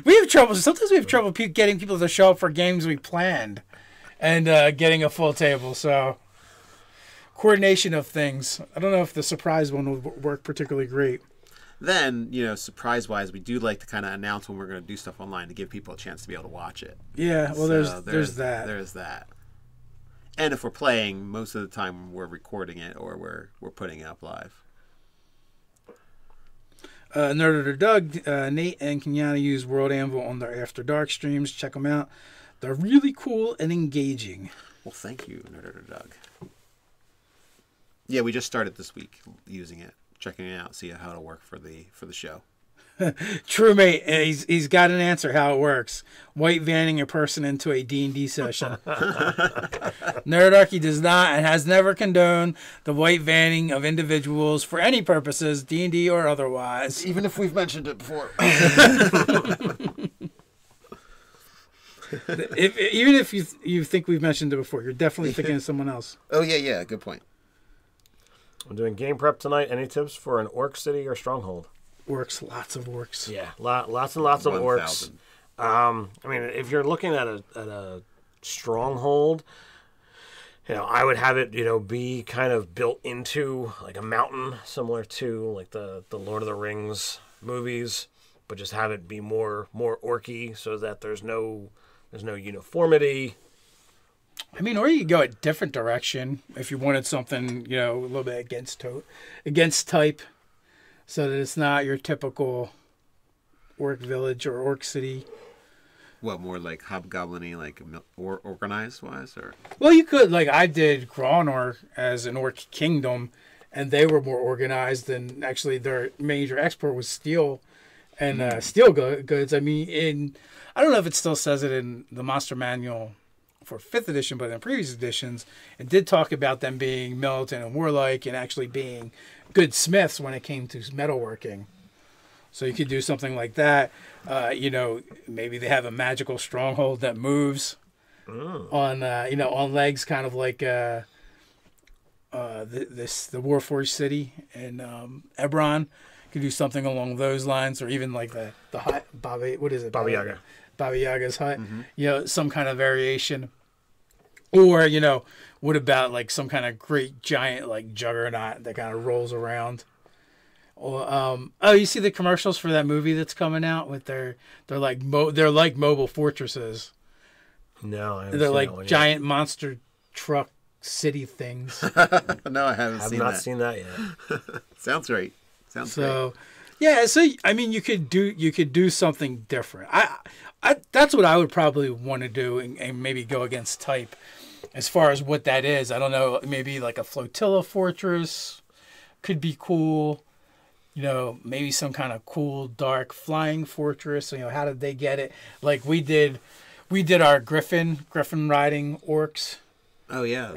We have trouble. Sometimes we have trouble getting people to show up for games we planned, and getting a full table. So. Coordination of things. I don't know if the surprise one would work particularly great. Then, surprise-wise, we do like to kind of announce when we're going to do stuff online to give people a chance to be able to watch it. Yeah, well, so there's that. There's that. And if we're playing, most of the time we're recording it or we're putting it up live. Nerdarchy Doug, Nate, and Kenyana use World Anvil on their After Dark streams. Check them out. They're really cool and engaging. Well, thank you, Nerdarchy Doug. Yeah, we just started this week using it, checking it out, see how it'll work for the show. True, mate. He's got an answer how it works. White vanning a person into a D&D session. Nerdarchy does not and has never condoned the white vanning of individuals for any purposes, D&D or otherwise. Even if we've mentioned it before. Even if you think we've mentioned it before, you're definitely thinking of someone else. Oh, yeah, good point. I'm doing game prep tonight. Any tips for an orc city or stronghold? Orcs, lots of orcs. Yeah, lots and lots of orcs. I mean, if you're looking at a stronghold, I would have it, be kind of built into like a mountain, similar to like the Lord of the Rings movies, but just have it be more orky so that there's no uniformity. I mean, or you could go a different direction if you wanted something, a little bit against type, so that it's not your typical orc village or orc city. What, more like hobgoblin-y, like organized wise, or? Well, you could, like I did Korner as an orc kingdom, and they were more organized, and actually their major export was steel and steel goods. I mean, I don't know if it still says it in the Monster Manual for 5th edition, but in previous editions, it did talk about them being militant and warlike and actually being good smiths when it came to metalworking. So you could do something like that. Maybe they have a magical stronghold that moves on legs, kind of like the Warforged city in Ebron. You could do something along those lines, or even like the hut, Baba Yaga. Baba Yaga's hut, some kind of variation. Or, what about like some kind of great giant like juggernaut that kind of rolls around? Or you see the commercials for that movie that's coming out with they're like mobile fortresses. No, I haven't they're seen like that one giant monster truck city things. No, I haven't seen that. I've not seen that yet. Sounds right. Great. Yeah, so I mean, you could do something different. I that's what I would probably want to do, and maybe go against type. As far as what that is, I don't know. Maybe like a flotilla fortress could be cool. Maybe some kind of cool dark flying fortress. How did they get it? Like we did our griffin riding orcs. Oh yeah.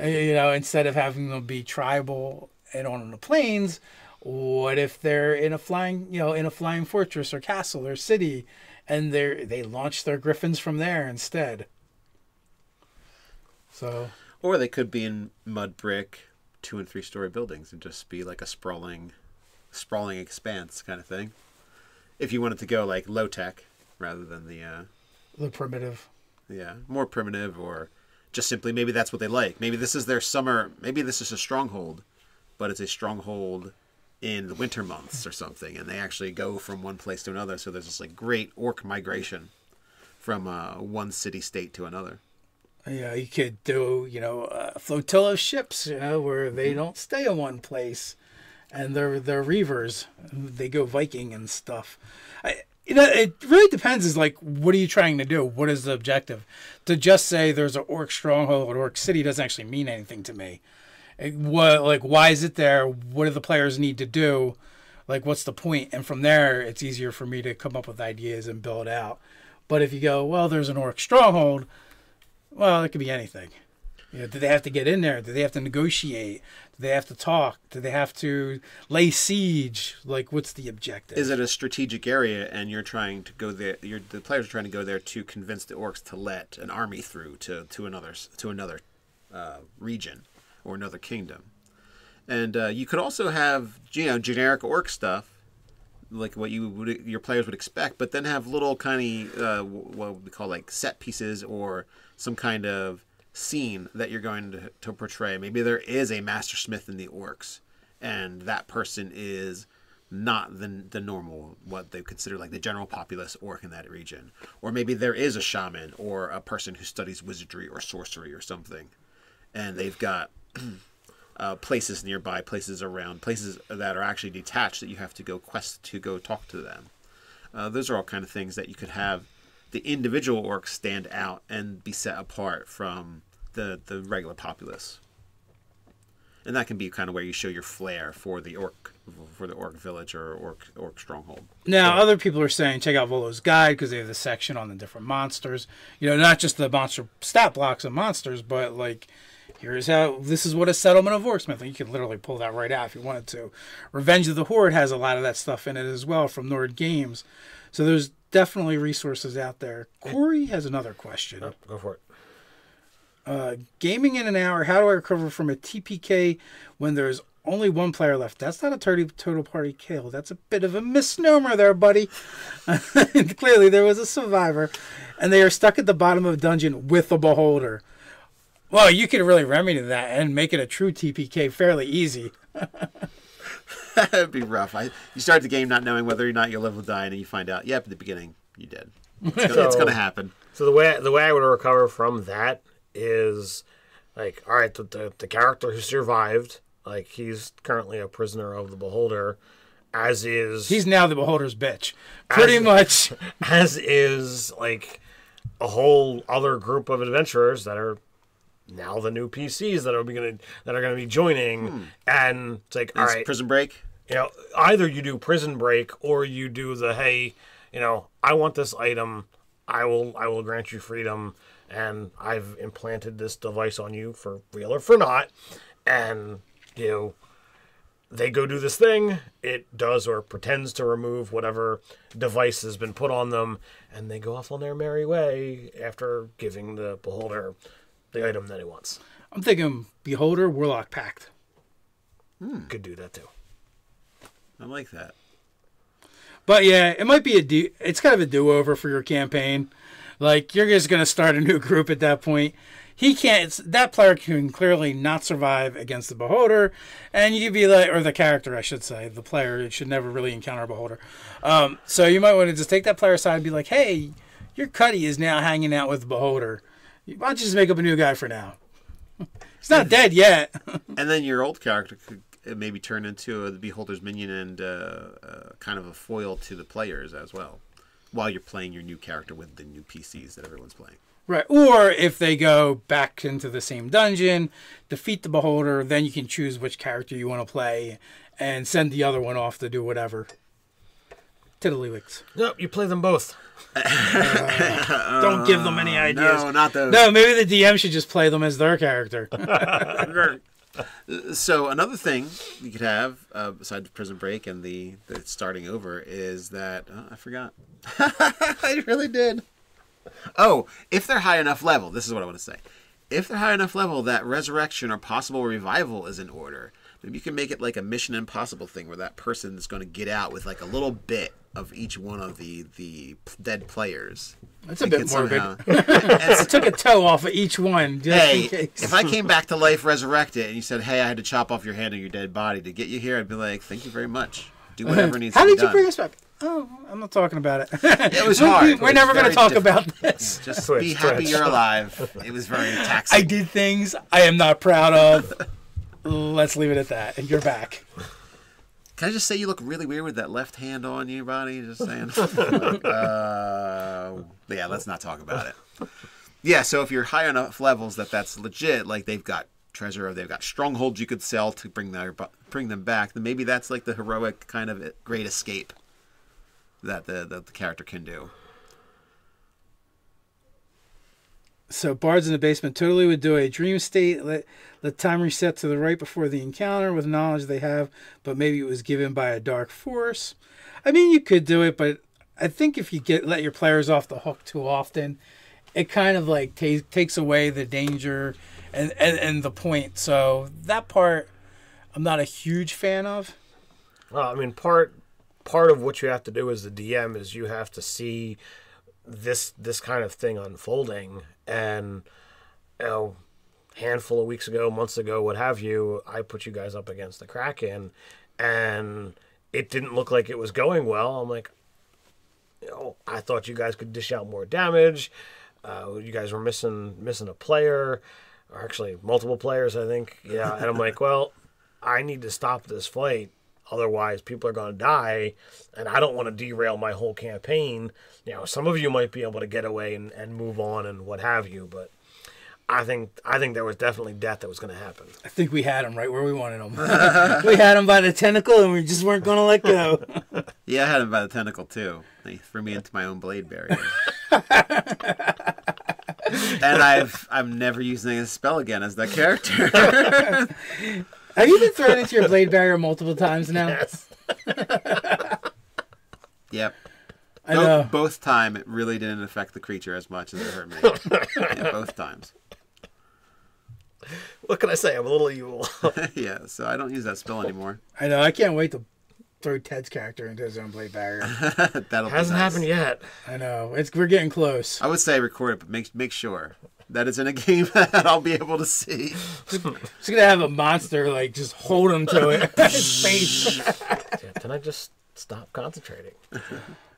Instead of having them be tribal and on the plains. What if they're in a flying fortress or castle or city, and they launch their griffins from there instead? So, or they could be in mud brick 2- and 3-story buildings and just be like a sprawling expanse kind of thing. If you wanted to go like low tech rather than the primitive, more primitive, or just simply maybe that's what they like. Maybe this is their summer. Maybe this is a stronghold, but it's a stronghold in the winter months or something, and they actually go from one place to another. So there's this like great orc migration from one city-state to another. Yeah, you could do a flotilla of ships, where they don't stay in one place, and they're reavers. They go Viking and stuff. It really depends. Is like, what are you trying to do? What is the objective? To just say there's an orc stronghold or orc city doesn't actually mean anything to me. Why is it there? What do the players need to do? Like, what's the point? And from there, it's easier for me to come up with ideas and build out. But if you go, well, there's an orc stronghold, well, it could be anything. You know, do they have to get in there? Do they have to negotiate? Do they have to talk? Do they have to lay siege? Like, what's the objective? Is it a strategic area, and you're trying to go there? The players are trying to go there to convince the orcs to let an army through to another region or another kingdom. And you could also have generic orc stuff, like what your players would expect, but then have little kind of what we call like set pieces or some kind of scene that you're going to portray. Maybe there is a master smith in the orcs, and that person is not the normal, what they consider like the general populace orc in that region. Or maybe there is a shaman or a person who studies wizardry or sorcery or something, and they've got places nearby, places around, places that are actually detached that you have to go quest to go talk to them. Those are all kind of things that you could have the individual orcs stand out and be set apart from the regular populace. And that can be kind of where you show your flair for the orc village or orc stronghold. Now, other people are saying check out Volo's guide because they have the section on the different monsters. You know, not just the monster stat blocks of monsters, but like, this is what a settlement of orcs meant. You could literally pull that right out if you wanted to. Revenge of the Horde has a lot of that stuff in it as well from Nord Games. So there's definitely resources out there. Corey has another question. Oh, go for it. Gaming in an hour, how do I recover from a TPK when there's only one player left? That's not a total party kill. That's a bit of a misnomer there, buddy. Clearly, there was a survivor, and they are stuck at the bottom of a dungeon with a beholder. Well, you could really remedy that and make it a true TPK fairly easy. That'd be rough. You start the game not knowing whether or not you'll live or die, and then you find out, yep, at the beginning, you did. It's going to happen. So the way I would recover from that is, like, all right, the character who survived, like, he's currently a prisoner of the beholder, as is... He's now the beholder's bitch. Pretty much. As is, like, a whole other group of adventurers that are now the new PCs that are going to be joining, and it's like, all right, Prison Break. You know, either you do Prison Break or you do the, hey, you know, I want this item, I will grant you freedom, and I've implanted this device on you for real or for not, and you know, they go do this thing, it does or pretends to remove whatever device has been put on them, and they go off on their merry way after giving the beholder the item that he wants. I'm thinking Beholder, Warlock Pact. Could do that too. I like that. But yeah, it might be it's kind of a do-over for your campaign. Like, you're just going to start a new group at that point. That player can clearly not survive against the Beholder, and you could be like, or the character, I should say, the player should never really encounter a Beholder. So you might want to just take that player aside and be like, hey, your Cuddy is now hanging out with the Beholder. Why don't you just make up a new guy for now? He's not dead yet. And then your old character could maybe turn into the Beholder's minion and kind of a foil to the players as well, while you're playing your new character with the new PCs that everyone's playing. Right. Or if they go back into the same dungeon, defeat the Beholder, then you can choose which character you want to play and send the other one off to do whatever. Tiddlywicks. Nope, you play them both. Don't give them any ideas. No, not those. No, maybe the DM should just play them as their character. So another thing you could have, besides Prison Break and the starting over, is that... I forgot. I really did. Oh, if they're high enough level, this is what I want to say. If they're high enough level that resurrection or possible revival is in order, maybe you can make it like a Mission Impossible thing where that person is going to get out with like a little bit of each one of the dead players. That's a bit morbid. I took a toe off of each one. Just in case. If I came back to life resurrected and you said, hey, I had to chop off your hand or your dead body to get you here, I'd be like, thank you very much. Do whatever needs to be done. How did you bring us back? Oh, I'm not talking about it. It was hard. We're never going to talk about this. Just be happy you're alive. It was very taxing. I did things I am not proud of. Let's leave it at that. And you're back. Can I just say you look really weird with that left hand on your body? Just saying. Yeah, let's not talk about it. Yeah, so if you're high enough levels that's legit, like they've got treasure, or they've got strongholds you could sell to bring them back, then maybe that's like the heroic kind of great escape that the character can do. So bards in the basement totally would do a dream state, let time reset to the right before the encounter with knowledge they have, but maybe it was given by a dark force. I mean, you could do it, but I think if you let your players off the hook too often, it kind of like takes away the danger and the point. So that part, I'm not a huge fan of. Well, I mean, part of what you have to do as the DM is you have to see this kind of thing unfolding. And, handful of weeks ago, months ago, what have you, I put you guys up against the Kraken, and it didn't look like it was going well. I'm like, I thought you guys could dish out more damage. You guys were missing a player, or actually multiple players, I think. Yeah, and I'm like, well, I need to stop this fight. Otherwise, people are going to die, and I don't want to derail my whole campaign. Some of you might be able to get away and move on and what have you, but I think there was definitely death that was going to happen. I think we had him right where we wanted him. We had him by the tentacle, and we just weren't going to let go. Yeah, I had him by the tentacle, too. They threw me into my own blade barrier. And I'm never using a spell again as that character. Have you been thrown into your blade barrier multiple times now? Yes. Yep. I know. Both time it really didn't affect the creature as much as it hurt me. Yeah, both times. What can I say? I'm a little evil. Yeah, so I don't use that spell anymore. I know. I can't wait to throw Ted's character into his own blade barrier. That'll Hasn't happened yet. I know. We're getting close. I would say record it, but make sure that it's in a game that I'll be able to see. Just gonna have a monster like just hold him to it. His face. Yeah, can I just stop concentrating?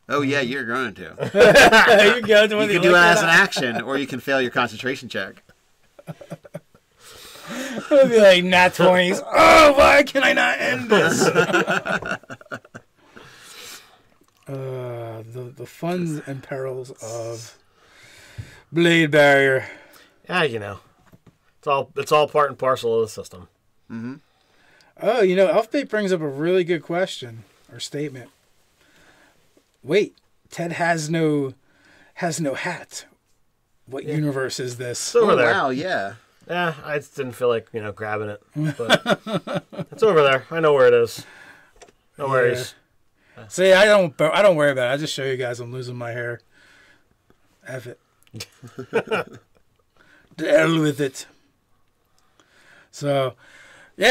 Oh yeah, you're going to. You go. You can do it as an action, or you can fail your concentration check. It'll be like nat 20s. Oh, why can I not end this? The fun and perils of blade barrier. Yeah, it's all part and parcel of the system. Mm-hmm. Oh, Elfbait brings up a really good question or statement. Wait, Ted has no hat. What universe is this? It's over there. Wow, yeah. Yeah, I just didn't feel like, grabbing it. But it's over there. I know where it is. No worries. See, I don't worry about it. I just show you guys I'm losing my hair. F it. The hell with it. So,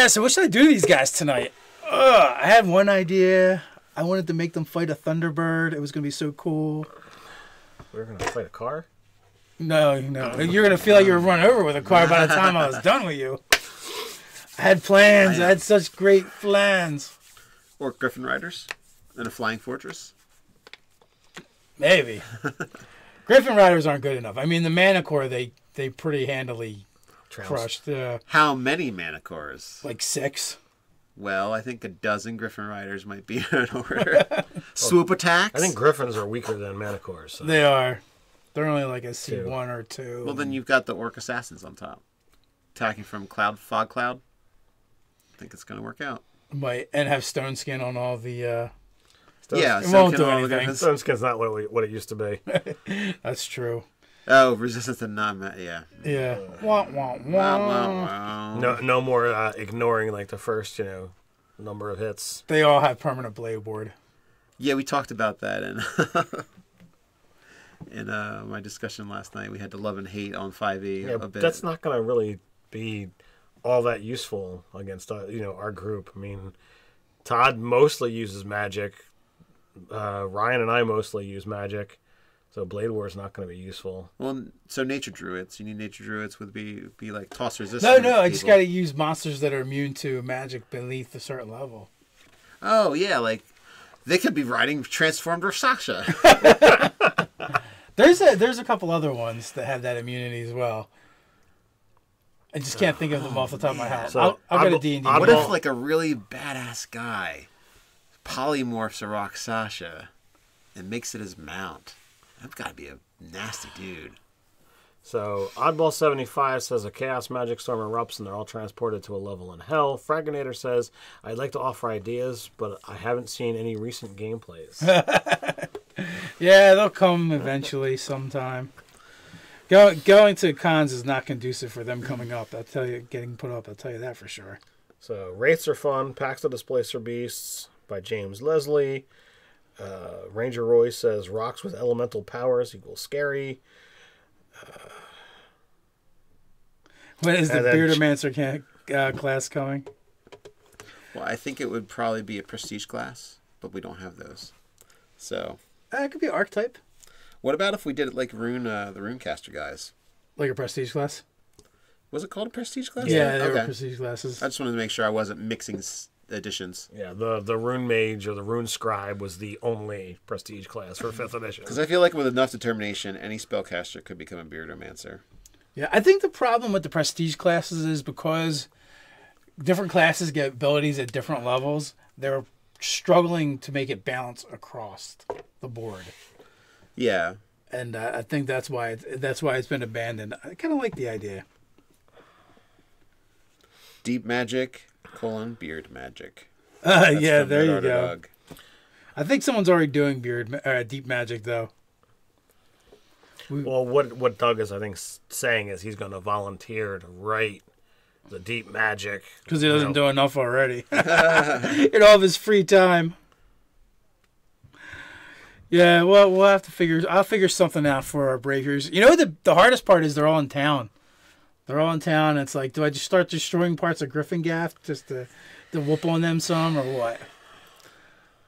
so what should I do to these guys tonight? I had one idea. I wanted to make them fight a Thunderbird. It was going to be so cool. We were going to fight a car? No. You're going to feel like you were run over with a car by the time I was done with you. I had plans. I had such great plans. Or Griffin Riders in a flying fortress. Maybe. Griffin Riders aren't good enough. I mean, the Manicore, they pretty handily crushed. How many Manicores? Like 6. Well, I think a dozen Griffin Riders might be in order. Swoop attacks? I think Griffins are weaker than Manicores. So. They are. They're only like a C1 or 2. Well, then you've got the Orc Assassins on top. Attacking from Fog Cloud. I think it's going to work out. Might. And have Stone Skin on all the... Yeah, it won't do anything. Stone Skin's not what it used to be. That's true. Oh, resistance to yeah. Yeah. Wah, wah, wah. No more ignoring like the first, number of hits. They all have permanent blade ward. Yeah, we talked about that in my discussion last night. We had to love and hate on 5e a bit. That's not going to really be all that useful against our group. I mean, Todd mostly uses magic. Ryan and I mostly use magic. So Blade War is not going to be useful. Well, so Nature Druids. You need Nature Druids would be like toss resistant. No, I just got to use monsters that are immune to magic beneath a certain level. Oh, yeah, like they could be riding Transformed or Sasha. There's a couple other ones that have that immunity as well. I just can't think of them off the top of my head. So I'll go to D&D. What if like a really badass guy polymorphs a Rock Sasha and makes it his mount? That's got to be a nasty dude. So Oddball75 says a chaos magic storm erupts and they're all transported to a level in hell. Fraginator says, I'd like to offer ideas, but I haven't seen any recent gameplays. Yeah, they'll come eventually sometime. Going to cons is not conducive for them coming up. I'll tell you, getting put up, I'll tell you that for sure. So Wraiths are fun. Pax the Displacer Beasts by James Leslie. Ranger Roy says rocks with elemental powers equals scary. When is the Beardomancer class coming? Well, I think it would probably be a prestige class, but we don't have those. So It could be archetype. what about if we did it like the Runecaster guys? Like a prestige class? Was it called a prestige class? Yeah, they were prestige classes. I just wanted to make sure I wasn't mixing editions. Yeah, the Rune Mage or the Rune Scribe was the only prestige class for 5th edition. Because I feel like with enough determination, any spellcaster could become a Beardomancer. Yeah, I think the problem with the prestige classes is because different classes get abilities at different levels. They're struggling to make it balance across the board. Yeah. And I think that's why it's been abandoned. I kind of like the idea. Deep Magic, Beard Magic. Yeah, there you Art of go. Dog. I think someone's already doing Deep Magic, though. Well, what Doug is, I think, saying is he's going to volunteer to write the Deep Magic. Because he doesn't do enough already. In all of his free time. Yeah, well, I'll figure something out for our Brave Heroes. You know, the hardest part is they're all in town. They're all in town. And it's like, do I just start destroying parts of Gryffindor just to whoop on them some, or what?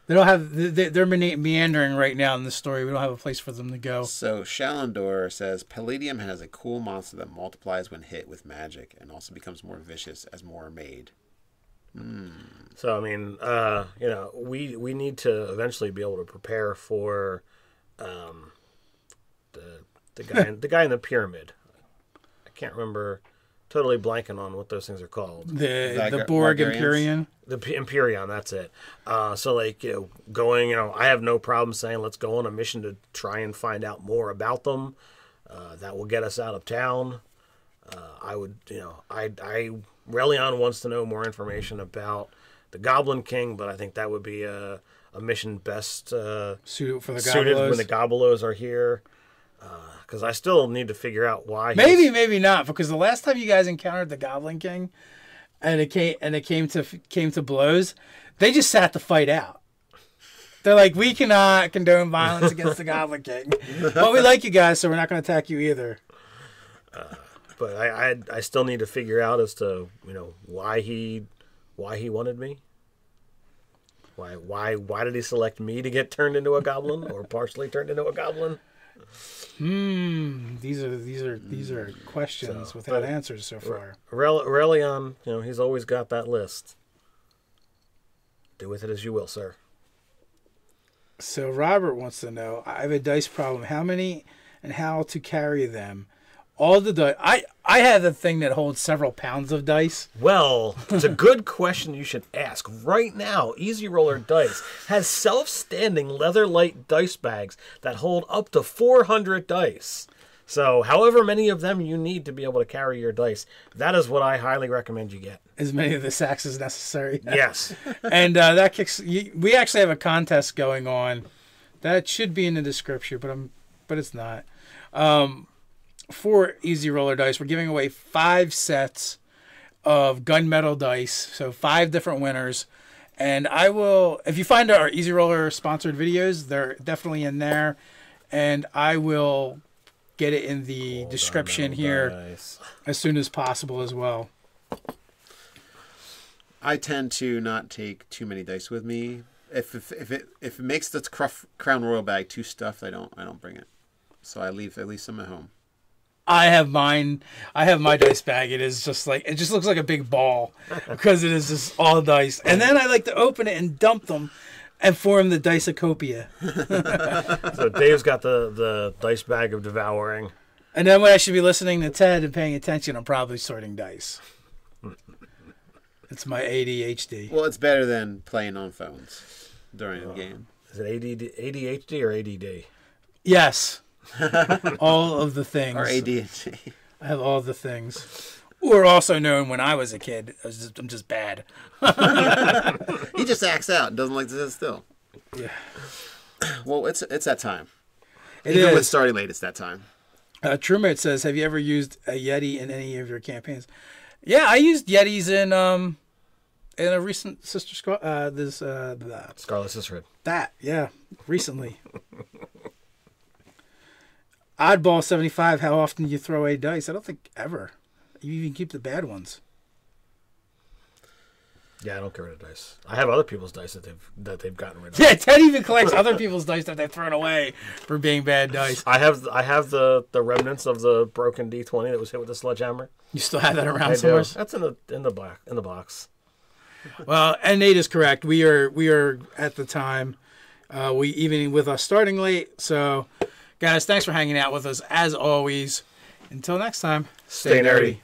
They don't have. They're meandering right now in the story. We don't have a place for them to go. So Shallandor says Palladium has a cool monster that multiplies when hit with magic and also becomes more vicious as more are made. So I mean, we need to eventually be able to prepare for the guy in the pyramid. I can't remember. Totally blanking on what those things are called. The Borg Empyrean. The Empyrean, that's it. So like, going, I have no problem saying let's go on a mission to try and find out more about them. That will get us out of town. Relion wants to know more information about the Goblin King, but I think that would be a mission best Suited for the suited Gobblos. when the Gobblos are here. Because I still need to figure out why. Maybe not, because the last time you guys encountered the Goblin King, and it came to blows, they just sat the fight out. They're like, we cannot condone violence against the Goblin King, but we like you guys, so we're not going to attack you either. But I still need to figure out as to why he wanted me. Why did he select me to get turned into a goblin or partially turned into a goblin? These are questions without answers so far. Relion, he's always got that list. Do with it as you will, sir. So Robert wants to know, I have a dice problem. How many and how to carry them? All the dice. I have a thing that holds several pounds of dice. Well, it's a good question you should ask. Right now, Easy Roller Dice has self-standing leather light dice bags that hold up to 400 dice. So however many of them you need to be able to carry your dice, that is what I highly recommend you get. As many of the sacks as necessary. Yes. And that kicks. We actually have a contest going on. That should be in the description, but it's not. For Easy Roller Dice, we're giving away 5 sets of gunmetal dice, so 5 different winners. And I will, if you find our Easy Roller sponsored videos, they're definitely in there. And I will get it in the description here as soon as possible as well. I tend to not take too many dice with me. If it makes the Crown Royal bag too stuffed, I don't bring it. So I leave some at home. I have mine. I have my dice bag. It is just like, it just looks like a big ball because it is just all dice. And then I like to open it and dump them and form the Dice-a-copia. So Dave's got the dice bag of devouring. And then when I should be listening to Ted and paying attention, I'm probably sorting dice. It's my ADHD. Well, it's better than playing on phones during the game. Is it ADHD or ADD? Yes. All of the things. Or AD&D. I have all the things. Or also known when I was a kid. I'm just bad. He just acts out. Doesn't like to sit still. Yeah. Well, it's that time. It Even is. with starting late, it's that time. Truemate says, "Have you ever used a Yeti in any of your campaigns?" Yeah, I used Yetis in a recent Sister Scarlet Sisterhood. Recently. Oddball 75. How often do you throw away dice? I don't think ever. You even keep the bad ones. Yeah, I don't get rid of dice. I have other people's dice that they've gotten rid of. Yeah, Ted even collects other people's dice that they've thrown away for being bad dice. I have the remnants of the broken D20 that was hit with the sledgehammer. You still have that around I somewhere? do. That's in the box. Well, and Nate is correct. We are at the time. We even with us starting late. So, guys, thanks for hanging out with us as always. Until next time, Stay nerdy.